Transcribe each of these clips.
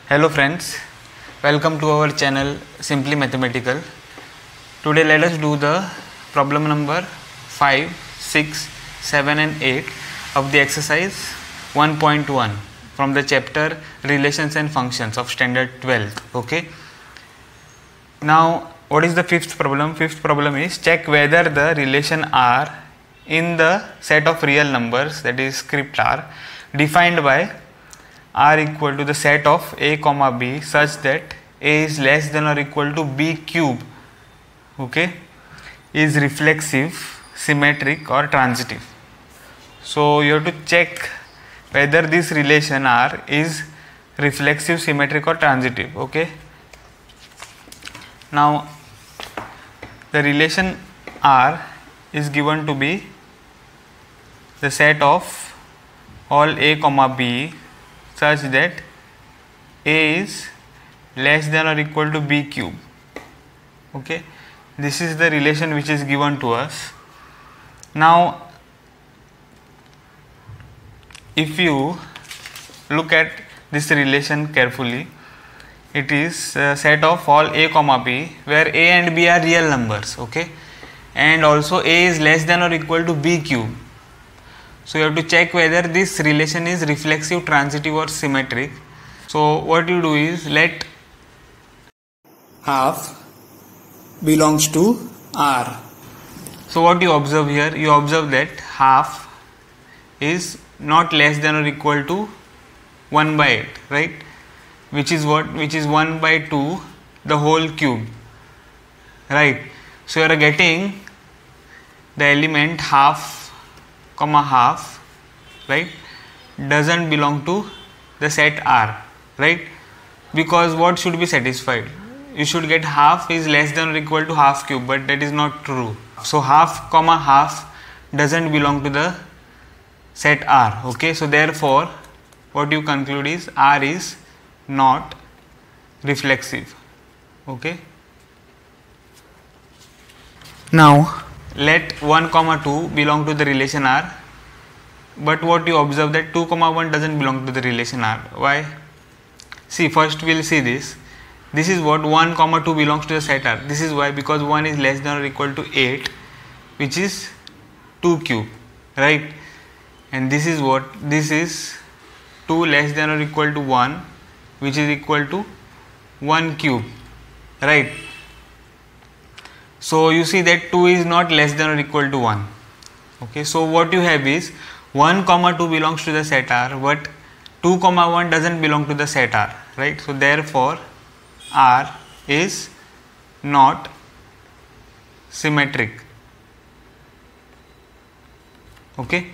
Hello friends, welcome to our channel Simply Mathematical. Today let us do the problem number 5, 6, 7 and 8 of the exercise 1.1 from the chapter Relations and Functions of Standard 12th. Okay. Now what is the fifth problem? Fifth problem is check whether the relation R in the set of real numbers, that is script R, defined by R equal to the set of a comma b such that a is less than or equal to b cube, okay, is reflexive, symmetric or transitive. So you have to check whether this relation R is reflexive, symmetric or transitive. Okay. Now the relation R is given to be the set of all a comma b such that a is less than or equal to b cube. Okay, this is the relation which is given to us. Now if you look at this relation carefully, it is a set of all a comma b where a and b are real numbers, okay, and also a is less than or equal to b cube. So you have to check whether this relation is reflexive, transitive or symmetric. So what you do is let half belongs to R. So what you observe here, you observe that half is not less than or equal to 1 by 8, right, which is what, which is 1 by 2 the whole cube, right. So you are getting the element half comma half, right, doesn't belong to the set R, right, because what should be satisfied, you should get half is less than or equal to half cube, but that is not true. So half comma half doesn't belong to the set R, okay. So therefore what you conclude is R is not reflexive, okay. Now let 1 comma 2 belong to the relation R, but what you observe that 2 comma 1 doesn't belong to the relation R. Why? See, first we will see this. This is what 1 comma 2 belongs to the set R. This is why, because 1 is less than or equal to 8, which is 2 cube, right, and this is what, this is 2 less than or equal to 1, which is equal to 1 cube, right. So you see that 2 is not less than or equal to 1, okay. So what you have is 1 comma 2 belongs to the set R, but 2 comma 1 doesn't belong to the set R, right. So therefore R is not symmetric, okay,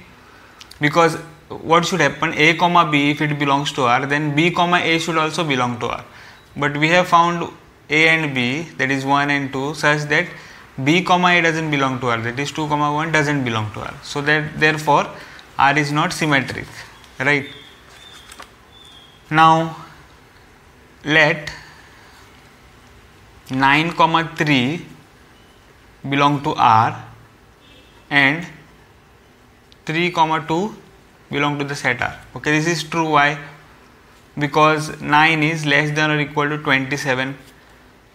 because what should happen, a comma b, if it belongs to R, then b comma a should also belong to R, but we have found a and b, that is 1 and 2, such that b comma a doesn't belong to R, that is 2 comma 1 doesn't belong to R. So that therefore R is not symmetric, right. Now let 9 comma 3 belong to R and 3 comma 2 belong to the set R, okay. This is true. Why? Because 9 is less than or equal to 27,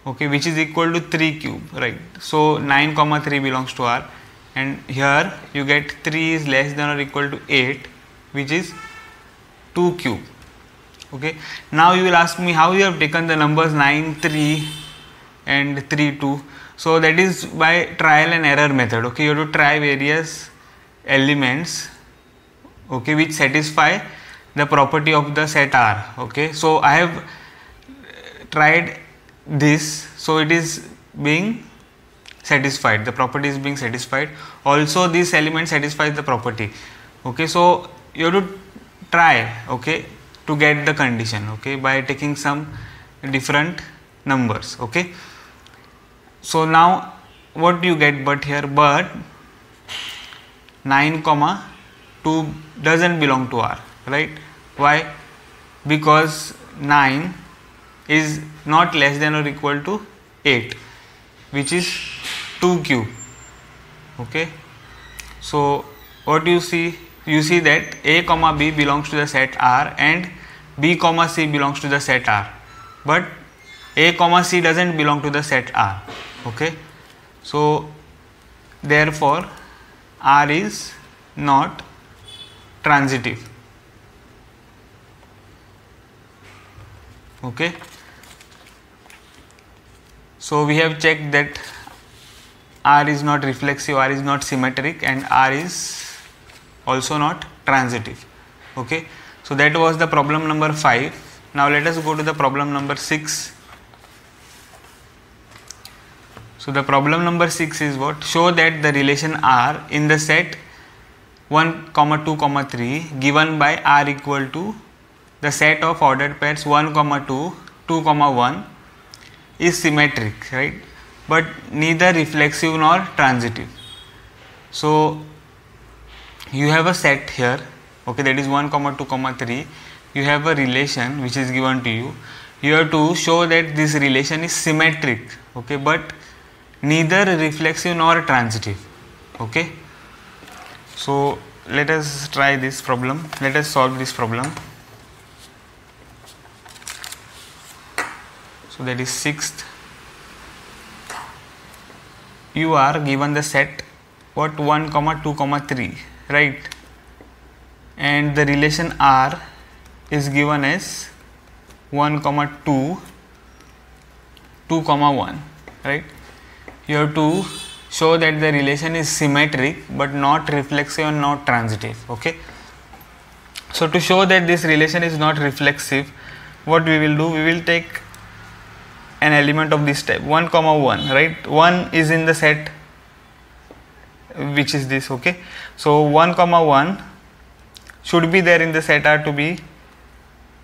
okay, which is equal to 3 cube, right. So 9 comma 3 belongs to R, and here you get 3 is less than or equal to 8, which is 2 cube, okay. Now you will ask me how you have taken the numbers 9 3 and 3 2. So that is by trial and error method, okay. You have to try various elements, okay, which satisfy the property of the set R, okay. So I have tried this, so it is being satisfied, the property is being satisfied, also this element satisfies the property, okay. So you have to try, okay, to get the condition, okay, by taking some different numbers, okay. So now what you get, but here, but 9 comma 2 doesn't belong to R, right. Why? Because 9 is not less than or equal to 8, which is 2 cube, okay. So what you see that a comma b belongs to the set R and B comma C belongs to the set R, but A comma C doesn't belong to the set R. Okay, so therefore R is not transitive. Okay, so we have checked that R is not reflexive, R is not symmetric, and R is also not transitive. Okay, so that was the problem number 5. Now let us go to the problem number 6. So the problem number 6 is what? Show that the relation R in the set 1, 2, 3 given by R equal to the set of ordered pairs 1, 2, 2, 1 is symmetric, right? But neither reflexive nor transitive. So you have a set here, okay, that is 1, 2, 3. You have a relation which is given to you. You have to show that this relation is symmetric, okay, but neither reflexive nor transitive. Okay, so let us try this problem. Let us solve this problem. So that is 6th. You are given the set what 1, 2, 3, right? And the relation R is given as 1, 2, 2, 1, right? You have to show that the relation is symmetric but not reflexive and not transitive. Okay, so to show that this relation is not reflexive, what we will do, we will take an element of this type 1, 1, right? 1 is in the set which is this. Okay, so 1, 1 should be there in the set R to be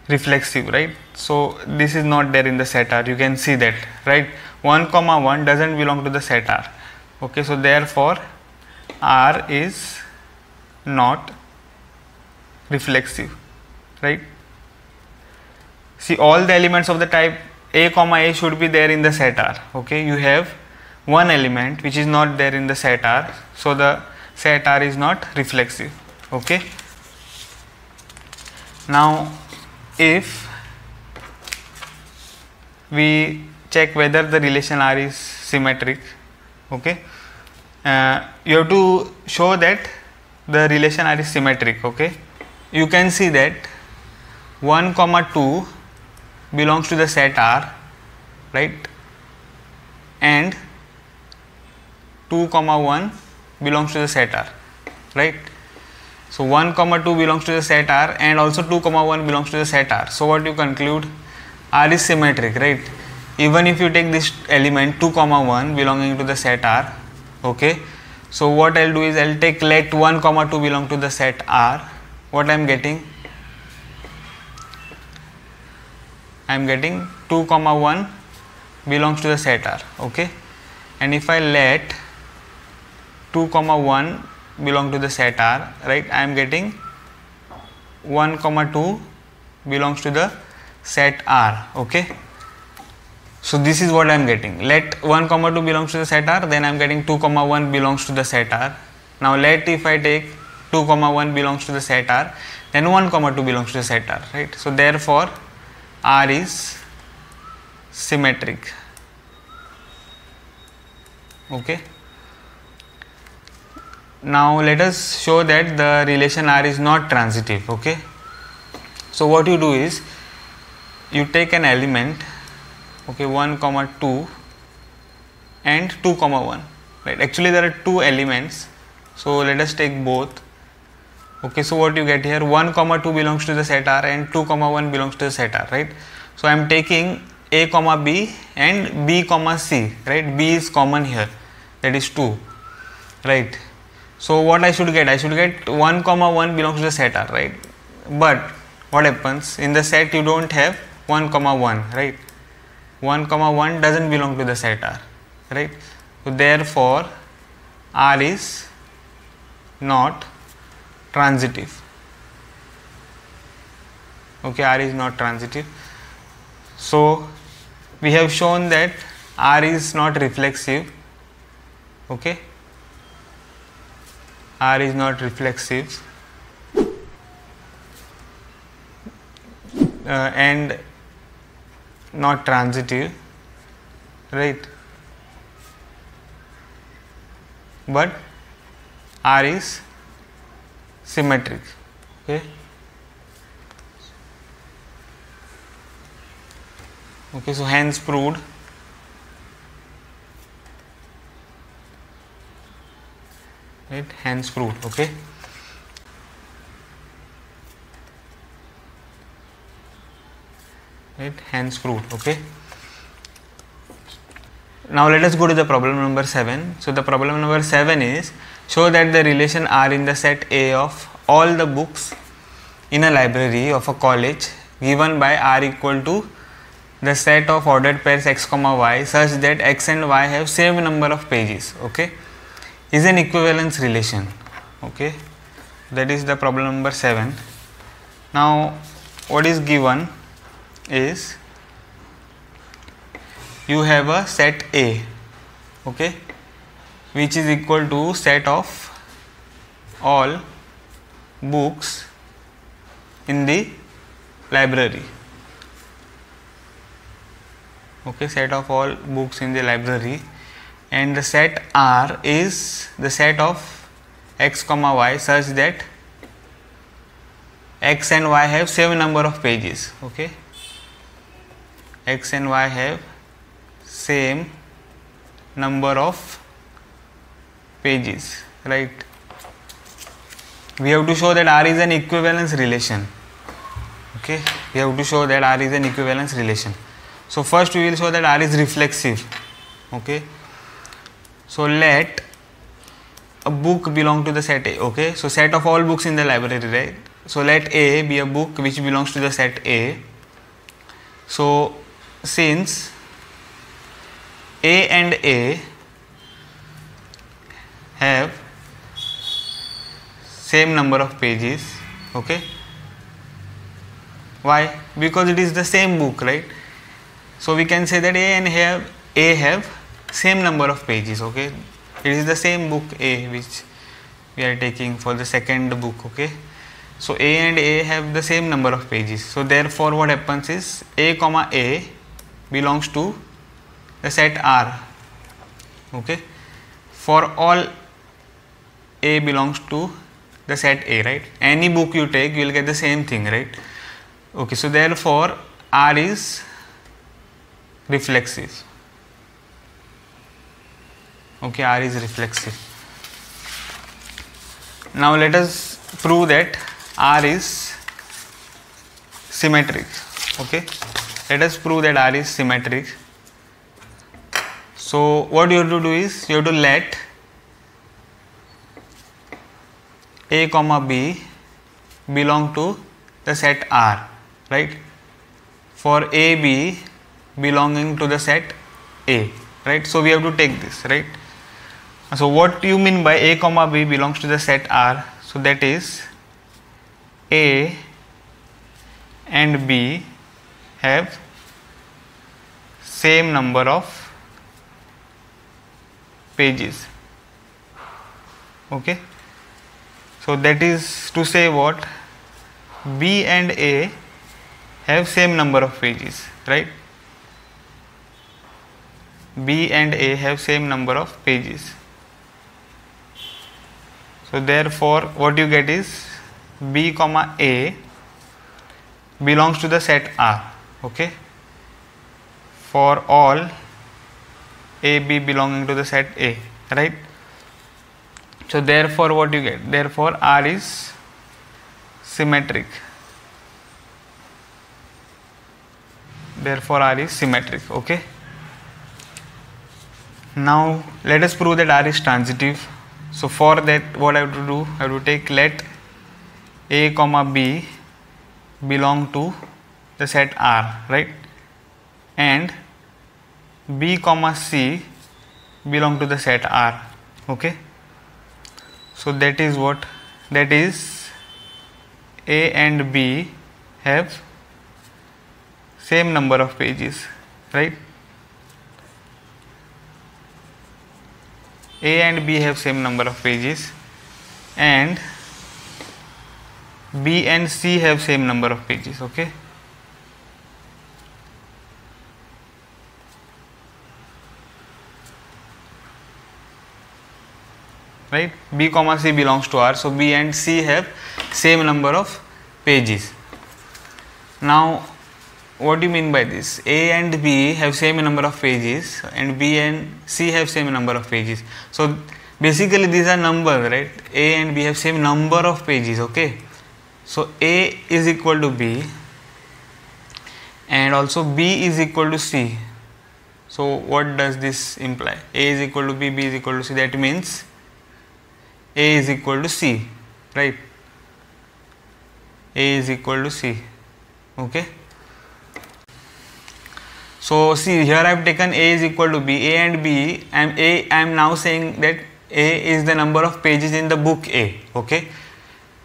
reflexive, right? So this is not there in the set R, you can see that, right? 1, 1 doesn't belong to the set R. Okay, so therefore R is not reflexive, right? See, all the elements of the type A comma A should be there in the set R. Okay, you have one element which is not there in the set R, so the set R is not reflexive. Okay, now if we check whether the relation R is symmetric, okay, you have to show that the relation R is symmetric. Okay, you can see that 1, 2 belongs to the set R, right, and 2, 1 belongs to the set R, right? So 1, 2 belongs to the set R and also 2, 1 belongs to the set R. So what you conclude? R is symmetric, right? Even if you take this element 2, 1 belonging to the set R. Okay, so what I'll do is I'll take let 1, 2 belong to the set R. What I'm getting? I'm getting 2, 1 belongs to the set R. Okay, and if I let 2, 1 belong to the set R, right, I am getting 1, 2 belongs to the set R. Okay, so this is what I am getting. Let 1, 2 belongs to the set R, then I am getting 2, 1 belongs to the set R. Now let if I take 2, 1 belongs to the set R, then 1, 2 belongs to the set R, right? So therefore R is symmetric. Okay, now let us show that the relation R is not transitive. Okay, so what you do is you take an element, okay, 1, 2 and 2, 1, right? Actually there are two elements, so let us take both. Okay, so what you get here, 1, 2 belongs to the set R and 2, 1 belongs to the set R, right? So I am taking A, B and B, C, right? B is common here, that is 2, right? So what I should get? I should get 1, 1 belongs to the set R, right? But what happens? In the set you don't have 1, 1, right? 1, 1 doesn't belong to the set R, right? So therefore R is not transitive. Okay, R is not transitive. So we have shown that R is not reflexive. Okay, R is not reflexive. and not transitive, right, but R is symmetric. Okay. Okay, so hence proved. Right, hence proved. Okay. Right, hence proved. Okay. Now let us go to the problem number 7. So the problem number 7 is, show that the relation R in the set A of all the books in a library of a college given by R equal to the set of ordered pairs x comma y such that x and y have same number of pages, okay, is an equivalence relation. Okay, that is the problem number 7. Now what is given is, you have a set A, okay, which is equal to set of all books in the library. Okay, set of all books in the library, and the set R is the set of x comma y such that x and y have same number of pages. Okay, x and y have same number of pages, right. We have to show that R is an equivalence relation. Okay, we have to show that R is an equivalence relation. So first we will show that R is reflexive. Okay, so let a book belong to the set A. Okay, so set of all books in the library, right. So let A be a book which belongs to the set A. So since A and A have same number of pages, okay, why? Because it is the same book, right. So we can say that A have same number of pages. Okay, it is the same book A which we are taking for the second book. Okay, so A and A have the same number of pages. So therefore what happens is, A comma A belongs to the set R. Okay, for all A belongs to the set A, right. Any book you take, you will get the same thing, right. Okay, so therefore R is reflexive. Okay, R is reflexive. Now let us prove that R is symmetric. Okay, let us prove that R is symmetric. So what you have to do is, you have to let A comma B belong to the set R, right, for AB belonging to the set A, right. So we have to take this, right. So what do you mean by A comma B belongs to the set R? So that is, A and B have same number of pages. Okay, so that is to say what, B and A have same number of pages, right. B and A have same number of pages. So therefore what you get is, B comma A belongs to the set R. Okay, for all A B belonging to the set A, right. So therefore what you get, therefore R is symmetric. Therefore R is symmetric. Okay, now let us prove that R is transitive. So for that what I have to do, I have to take let A comma B belong to the set R, right, and B comma C belong to the set R. Okay, so that is what, that is A and B have same number of pages, right. A and B have same number of pages, and B and C have same number of pages. Okay, right? B comma C belongs to R, so B and C have same number of pages. Now what do you mean by this? A and B have same number of pages and B and C have same number of pages. So basically these are numbers, right? A and B have same number of pages, okay? So A is equal to B and also B is equal to C. So what does this imply? A is equal to B, B is equal to C. That means A is equal to C, right? A is equal to C, okay? So see, here I have taken A is equal to B. A and B, I am now saying that A is the number of pages in the book A, okay?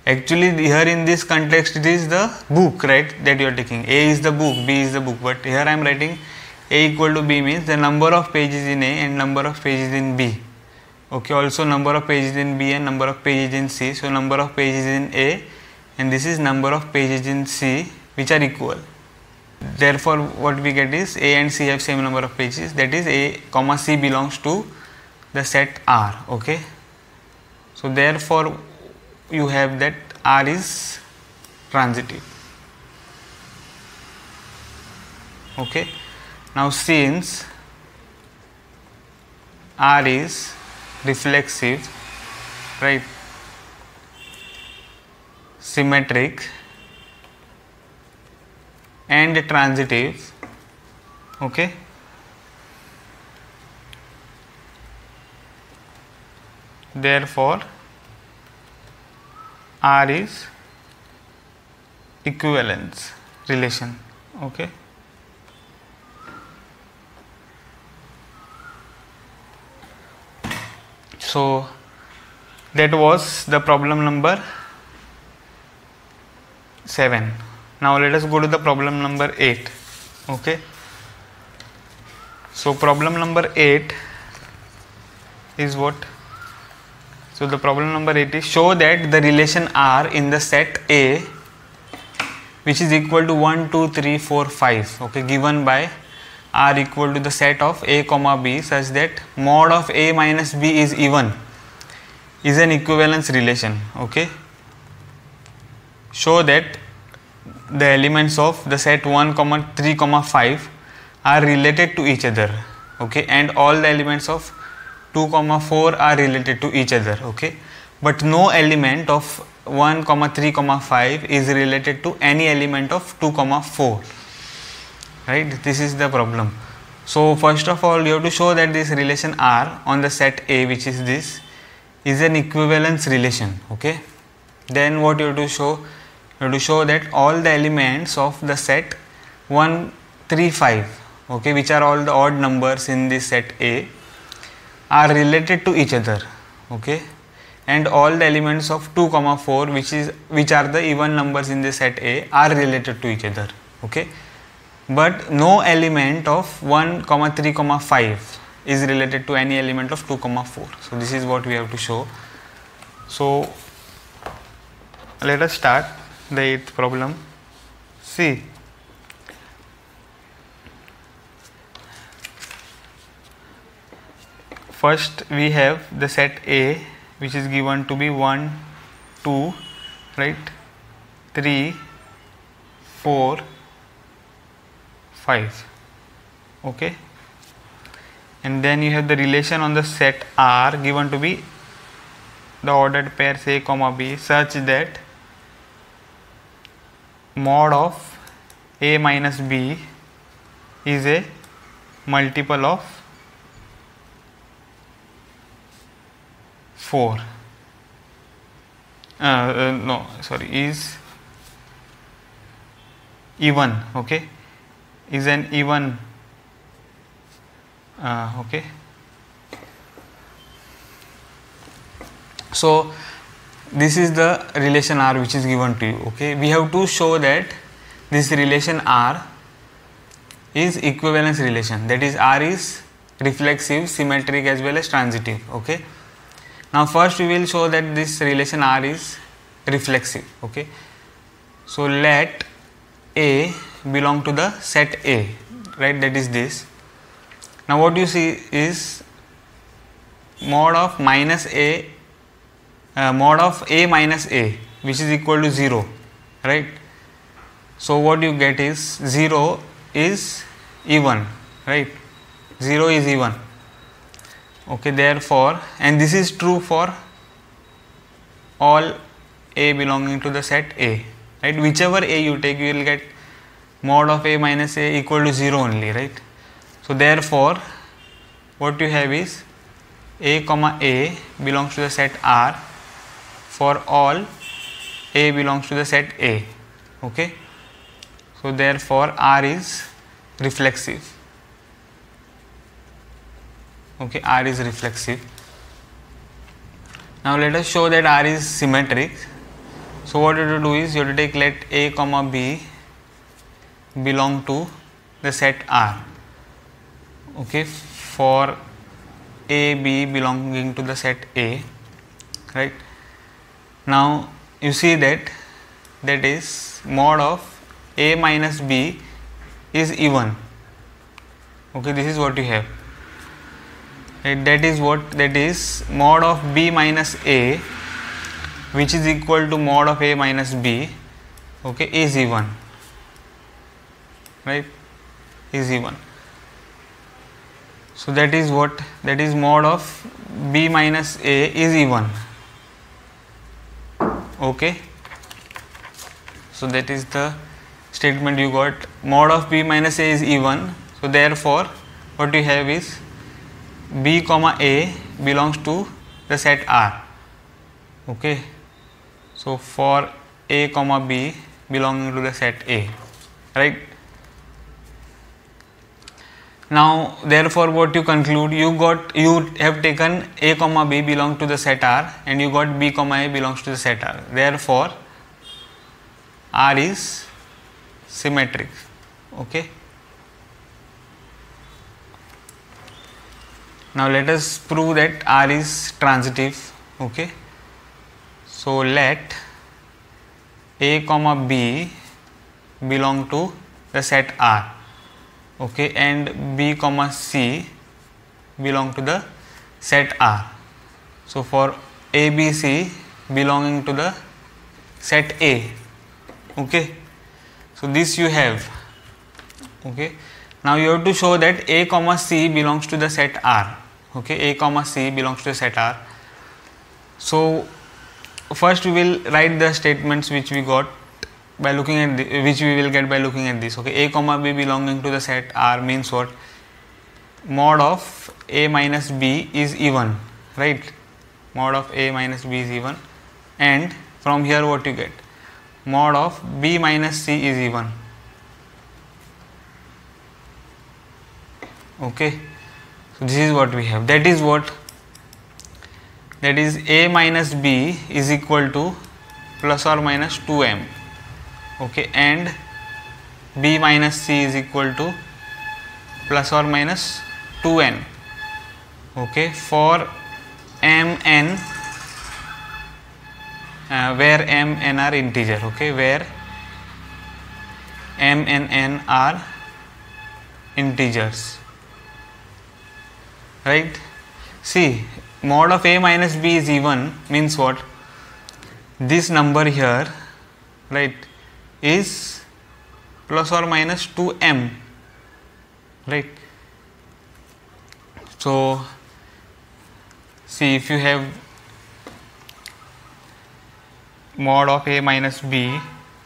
Actually here in this context it is the book, right, that you are taking. A is the book, B is the book, but here I am writing A equal to B means the number of pages in A and number of pages in B, okay? Also number of pages in B and number of pages in C. So number of pages in A and this is number of pages in C which are equal. Therefore what we get is A and C have same number of pages, that is A comma C belongs to the set R, okay? So therefore you have that R is transitive, okay? Now since R is reflexive, right, symmetric and transitive, okay, therefore R is equivalence relation, okay. So that was the problem number 7. Now let us go to the problem number 8, okay. So problem number 8 is what? So the problem number 8 is show that the relation R in the set A which is equal to 1, 2, 3, 4, 5, okay, given by R equal to the set of A comma B such that mod of A minus B is even is an equivalence relation, okay. Show that the elements of the set 1, 3, 5 are related to each other, okay, and all the elements of 2, 4 are related to each other, okay, but no element of 1, 3, 5 is related to any element of 2, 4, right? This is the problem. So first of all you have to show that this relation R on the set A, which is this, is an equivalence relation, okay. Then what you have to show? You have to show that all the elements of the set 1, 3, 5, okay, which are all the odd numbers in this set A, are related to each other, okay, and all the elements of 2, 4 which are the even numbers in the set A are related to each other, okay, but no element of 1, 3, 5 is related to any element of 2, 4. So this is what we have to show. So let us start the 8th problem. See, first we have the set A which is given to be 1, 2, right, 3, 4, 5, okay, and then you have the relation on the set R given to be the ordered pairs A comma B such that mod of A minus B is a multiple of 4. No, sorry, is even, okay, is an even, okay. So this is the relation R which is given to you, okay. We have to show that this relation R is equivalence relation, that is R is reflexive, symmetric as well as transitive, okay. Now first we will show that this relation R is reflexive, okay. So let A belong to the set A, right, that is this. Now what you see is mod of minus A mod of a minus a, which is equal to 0, right? So what you get is 0 is even, right? 0 is even. Okay, therefore, and this is true for all a belonging to the set A, right? Whichever a you take, you will get mod of a minus a equal to 0 only, right? So therefore, what you have is a comma a belongs to the set R for all a belongs to the set A. Okay, so therefore R is reflexive. Okay, R is reflexive. Now let us show that R is symmetric. So what you have to do is you have to take, let a comma b belong to the set R. Okay, for a b belonging to the set A, right? Now you see that is mod of a minus b is even. Okay, this is what you have, right? That is mod of b minus a, which is equal to mod of a minus b, okay, is even, right? Is even. So that is what, that is mod of b minus a is even. Okay, so that is the statement you got, mod of b minus a is even. So therefore what you have is b comma a belongs to the set R. Okay, so for a comma b belonging to the set A, right? Now therefore what you conclude, you have taken a comma b belong to the set R and you got b comma a belongs to the set R. Therefore R is symmetric. Okay, now let us prove that R is transitive. Okay, so let a comma b belong to the set R. Okay, and b comma c belong to the set R. So for a b c belonging to the set A. Okay, so this you have. Okay, now you have to show that a comma c belongs to the set R. Okay, a comma c belongs to the set R. So first we will write the statements which we got by looking at which we will get by looking at this. Okay, a comma b belonging to the set R means what? Mod of a minus b is even, right? Mod of a minus b is even, and from here what you get? Mod of b minus c is even. Okay, so this is what we have. That is what? That is a minus b is equal to plus or minus 2m. Okay, and b minus c is equal to plus or minus 2n. Okay, for m n where m n are integer. Okay, where m and n are integers, right? See, mod of a minus b is even means what? This number here, right, is plus or minus 2m, right? So see, if you have mod of a minus b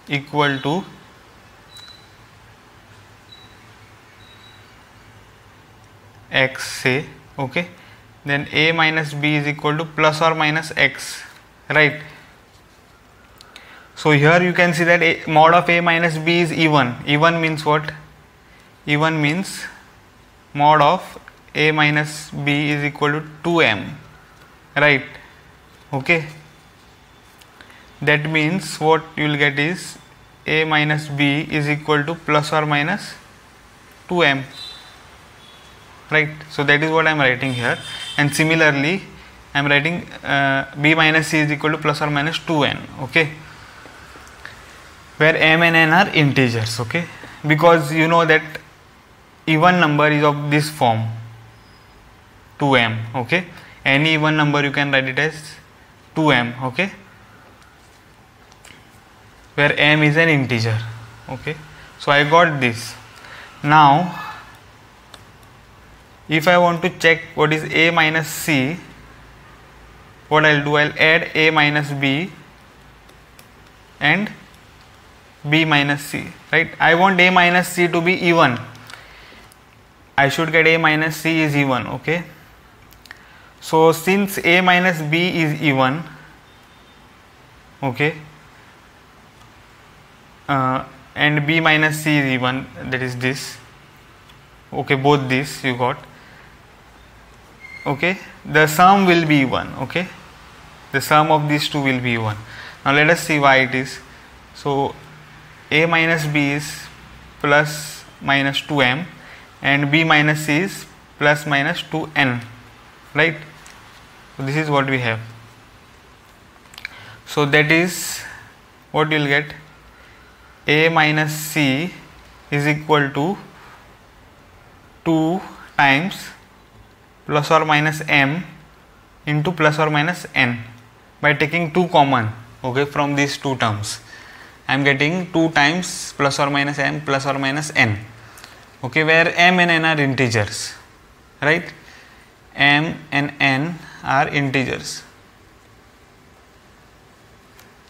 equal to x, say, okay, then a minus b is equal to plus or minus x, right? So here you can see that mod of a minus b is even. Even means what? Even means mod of a minus b is equal to 2m, right? Okay, that means what you will get is a minus b is equal to plus or minus 2m, right? So that is what I am writing here, and similarly I am writing b minus c is equal to plus or minus 2n. Okay, where m and n are integers. Okay, because you know that even number is of this form, 2m. Okay, any even number you can write it as 2m, okay, where m is an integer. Okay, so I got this. Now if I want to check what is a minus c, what I'll do, I'll add a minus b and b minus c, right? I want a minus c to be even. I should get a minus c is even. Okay, so since a minus b is even, okay, and b minus c is even, that is this, okay, both this you got, okay, the sum will be even. Okay, the sum of these two will be even. Now let us see why it is. So a minus b is plus minus 2m and b minus c is plus minus 2n, right? So this is what we have. So that is what you will get, a minus c is equal to 2 times plus or minus m into plus or minus n by taking 2 common, okay, from these two terms. I am getting 2 times plus or minus m plus or minus n, okay, where m and n are integers, right? M and n are integers,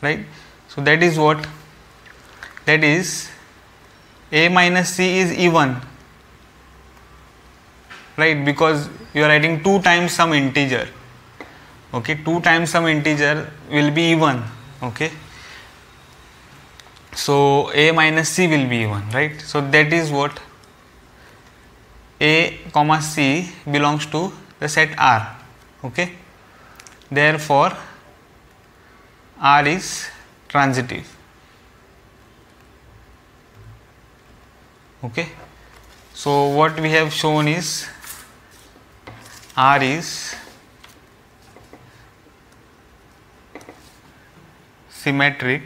right? So that is what, that is a minus c is even, right, because you are writing 2 times some integer. Okay, 2 times some integer will be even. Okay, so a minus c will be even, right? So that is what, a comma c belongs to the set R. Okay, therefore R is transitive. Okay, so what we have shown is R is symmetric,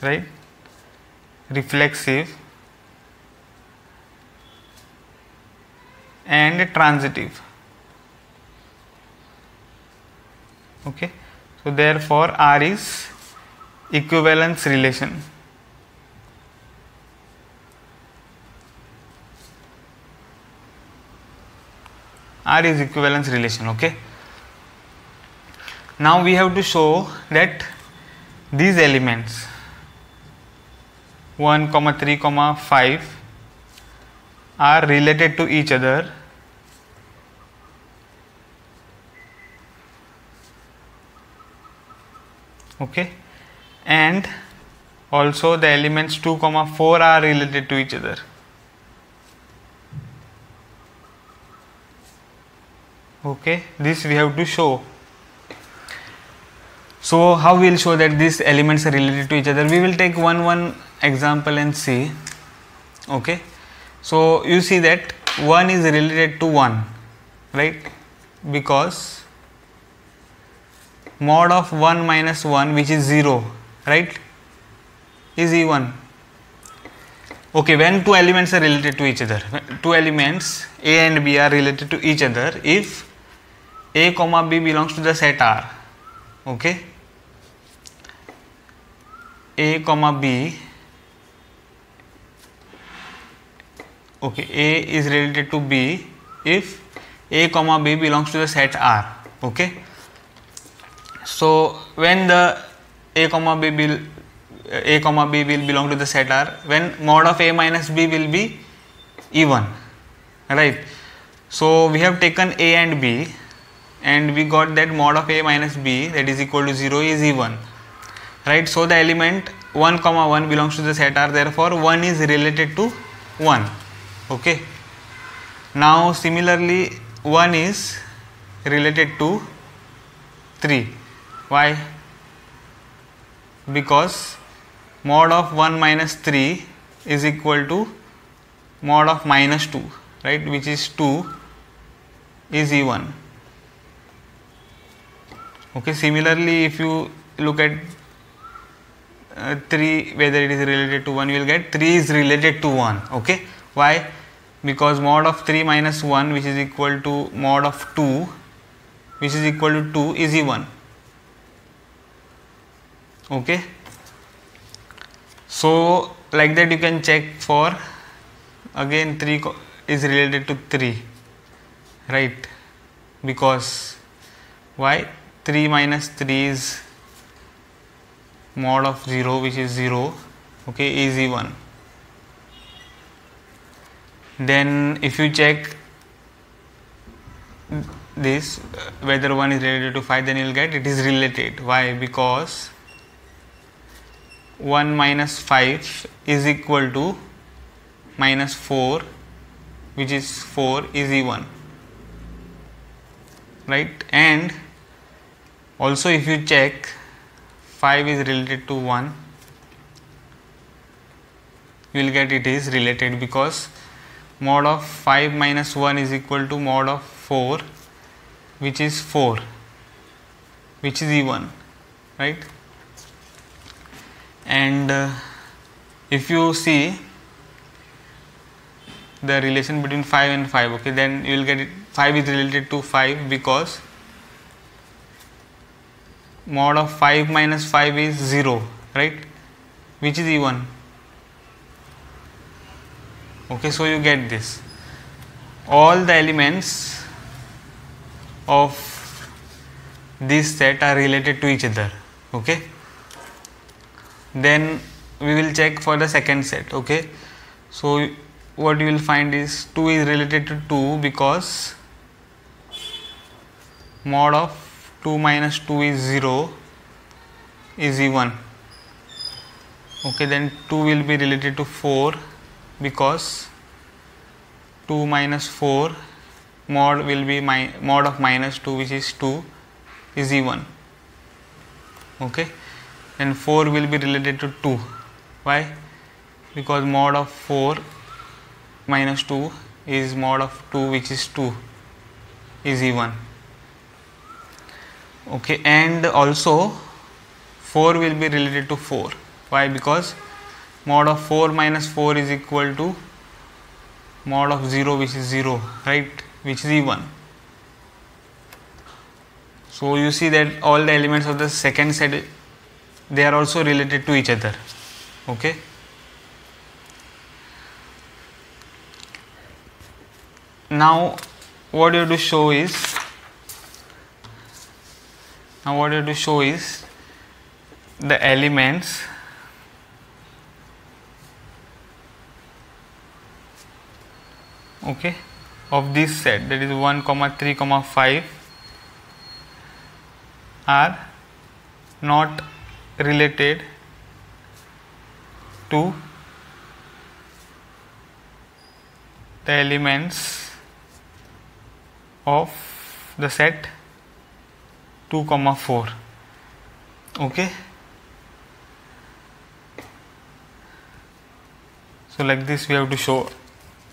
right, reflexive and transitive. Okay, so therefore R is equivalence relation. R is equivalence relation. Okay, now we have to show that these elements 1, 3, 5 are related to each other okay, and also the elements 2, 4 are related to each other. Okay, this we have to show. So how we will show that these elements are related to each other? We will take one example and see. Okay, so you see that 1 is related to 1, right, because mod of 1 minus 1, which is 0, right, is even. Okay, when two elements are related to each other, two elements a and b are related to each other if a comma b belongs to the set R. Okay, a comma b, okay, a is related to b if a comma b belongs to the set R. Okay, so when the a comma b will belong to the set R, when mod of a minus b will be even, right? So we have taken a and b and we got that mod of a minus b, that is equal to 0, is even, right? So the element 1, 1 belongs to the set R, therefore 1 is related to 1. Okay, now similarly 1 is related to 3. Why? Because mod of 1 minus 3 is equal to mod of minus 2, right, which is 2, is even. Okay, similarly if you look at 3, whether it is related to 1, you will get 3 is related to 1. Okay, why? Because mod of 3 minus 1, which is equal to mod of 2, which is equal to 2 is even. Okay, so like that you can check for, again 3 is related to 3, right? Because why? 3 minus 3 is mod of 0, which is 0. Okay, is even. Then if you check this whether 1 is related to 5, then you will get it is related. Why? Because 1 minus 5 is equal to minus 4, which is 4 is even, right? And also if you check 5 is related to 1, you will get it is related, because mod of 5 minus 1 is equal to mod of 4, which is 4, which is even, right? And if you see the relation between 5 and 5, okay, then you will get it 5 is related to 5, because mod of 5 minus 5 is 0, right, which is even. Okay, so you get this, all the elements of this set are related to each other. Okay, then we will check for the second set. Okay, so what you will find is 2 is related to 2, because mod of 2 minus 2 is 0 is even. Okay, then 2 will be related to 4, because 2 minus 4 mod will be mod of minus 2, which is 2 is even. Okay, and 4 will be related to 2. Why? Because mod of 4 minus 2 is mod of 2, which is 2 is even. Okay, and also 4 will be related to 4. Why? Because mod of 4 minus 4 is equal to mod of 0, which is 0, right, which is even. So you see that all the elements of the second set, they are also related to each other. Okay, now what you have to show is the elements okay of this set, that is 1, 3, 5 are not related to the elements of the set 2, 4. Okay, so like this we have to show.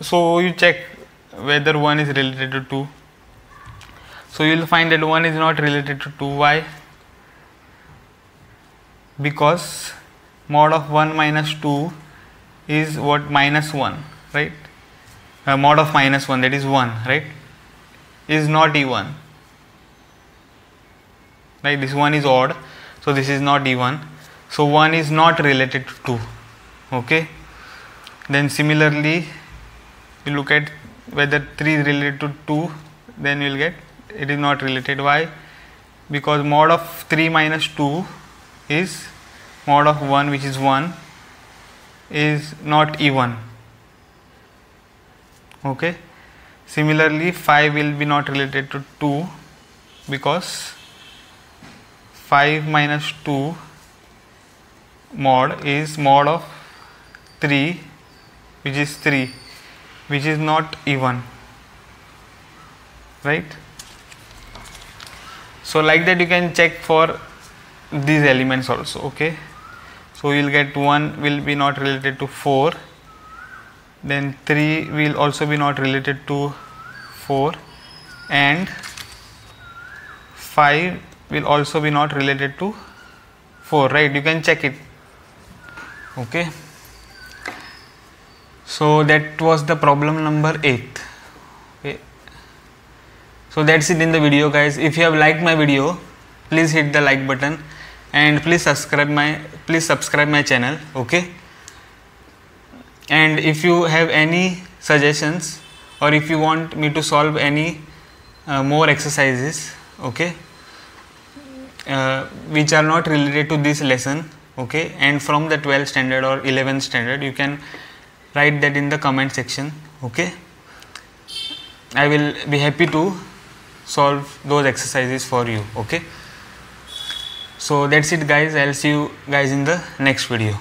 So you check whether 1 is related to 2. So you will find that 1 is not related to 2. Why? Because mod of 1 minus 2 is what? Minus 1, right? Mod of minus 1, that is 1, right, is not even, right? This 1 is odd, so this is not even. So 1 is not related to 2. Okay, then similarly you look at whether 3 is related to 2, then you will get it is not related. Why? Because mod of 3 minus 2 is mod of 1, which is 1, is not even. Okay, similarly 5 will be not related to 2, because 5 minus 2 mod is mod of 3, which is 3, which is not even, right? So like that you can check for these elements also. Okay, so you will get 1 will be not related to 4, then 3 will also be not related to 4, and 5 will also be not related to 4, right? You can check it. Okay, so that was the problem number 8. Okay, So that's it in the video, guys. If you have liked my video, please hit the like button and please subscribe my channel. Okay, and if you have any suggestions or if you want me to solve any more exercises, okay, which are not related to this lesson, okay, and from the 12th standard or 11th standard, you can write that in the comment section. Okay, I will be happy to solve those exercises for you. Okay, so that's it, guys. I'll see you guys in the next video.